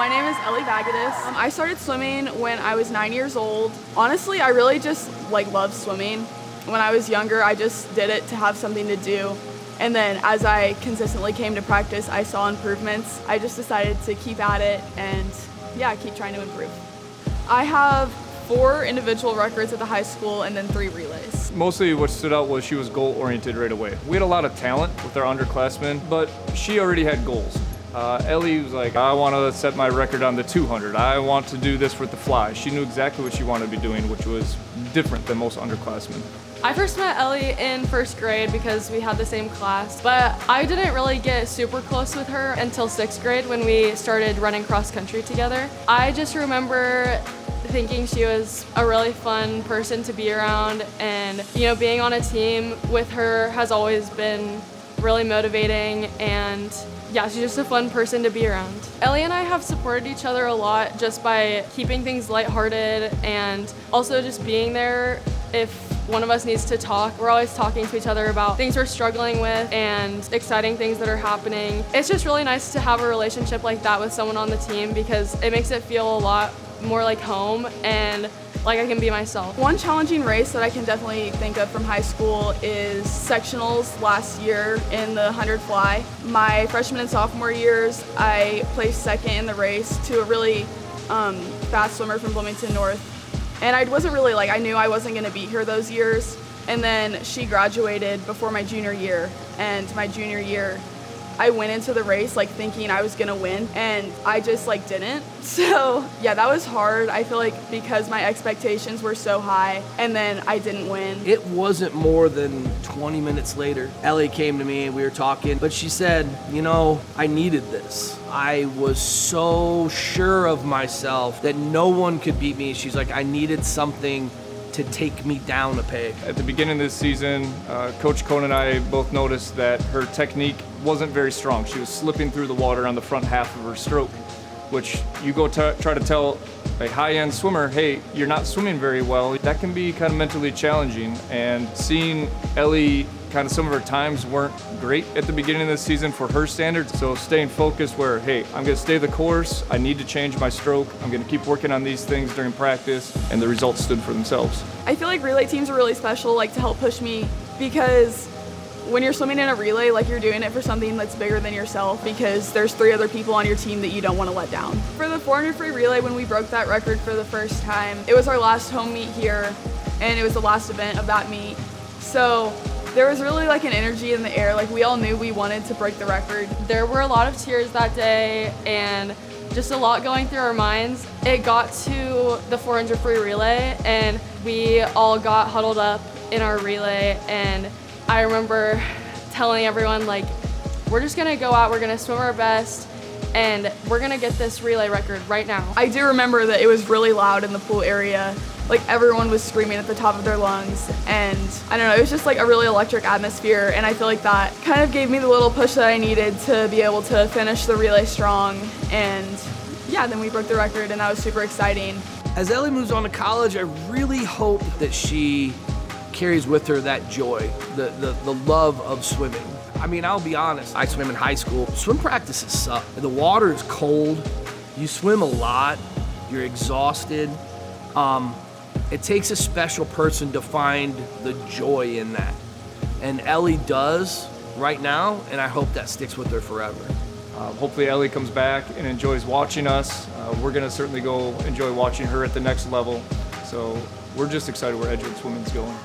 My name is Ellie Vagedes. I started swimming when I was 9 years old. Honestly, I really just love swimming. When I was younger, I just did it to have something to do. And then as I consistently came to practice, I saw improvements. I just decided to keep at it and keep trying to improve. I have 4 individual records at the high school and then 3 relays. Mostly what stood out was she was goal-oriented right away. We had a lot of talent with our underclassmen, but she already had goals. Ellie was like, I want to set my record on the 200. I want to do this with the fly. She knew exactly what she wanted to be doing, which was different than most underclassmen. I first met Ellie in 1st grade because we had the same class, but I didn't really get super close with her until 6th grade when we started running cross country together. I just remember thinking she was a really fun person to be around, and being on a team with her has always been really motivating, and she's just a fun person to be around. Ellie and I have supported each other a lot just by keeping things lighthearted and also just being there if one of us needs to talk. We're always talking to each other about things we're struggling with and exciting things that are happening. It's just really nice to have a relationship like that with someone on the team because it makes it feel a lot more like home and like I can be myself. One challenging race that I can definitely think of from high school is sectionals last year in the 100 fly. My freshman and sophomore years, I placed 2nd in the race to a really fast swimmer from Bloomington North. And I wasn't really I knew I wasn't going to beat her those years. And then she graduated before my junior year. And my junior year, I went into the race thinking I was gonna win, and I just didn't. So that was hard. I feel because my expectations were so high and then I didn't win. It wasn't more than 20 minutes later, Ellie came to me and we were talking, but she said, I needed this. I was so sure of myself that no one could beat me. She's like, I needed something to take me down a peg. At the beginning of this season, Coach Cohn and I both noticed that her technique wasn't very strong. She was slipping through the water on the front half of her stroke, which you go try to tell a high-end swimmer, hey, you're not swimming very well. That can be kind of mentally challenging, and seeing Ellie some of her times weren't great at the beginning of the season for her standards. So staying focused where, hey, I'm gonna stay the course, I need to change my stroke, I'm gonna keep working on these things during practice, and the results stood for themselves. I feel relay teams are really special to help push me, because when you're swimming in a relay, you're doing it for something that's bigger than yourself, because there's 3 other people on your team that you don't want to let down. For the 400 free relay, when we broke that record for the first time, it was our last home meet here, and it was the last event of that meet. So there was really an energy in the air. We all knew we wanted to break the record. There were a lot of tears that day and just a lot going through our minds. It got to the 400 free relay and we all got huddled up in our relay, and I remember telling everyone we're just gonna go out, we're gonna swim our best, and we're gonna get this relay record right now. I do remember that it was really loud in the pool area. Everyone was screaming at the top of their lungs, and I don't know, it was just a really electric atmosphere, and I feel that kind of gave me the little push that I needed to be able to finish the relay strong, and then we broke the record, and that was super exciting. As Ellie moves on to college, I really hope that she carries with her that joy, the love of swimming. I mean, I'll be honest, I swim in high school. Swim practices suck. The water is cold, you swim a lot, you're exhausted. It takes a special person to find the joy in that. And Ellie does right now, and I hope that sticks with her forever. Hopefully Ellie comes back and enjoys watching us. We're gonna certainly go enjoy watching her at the next level. So we're just excited where Edgewood Swimming's going.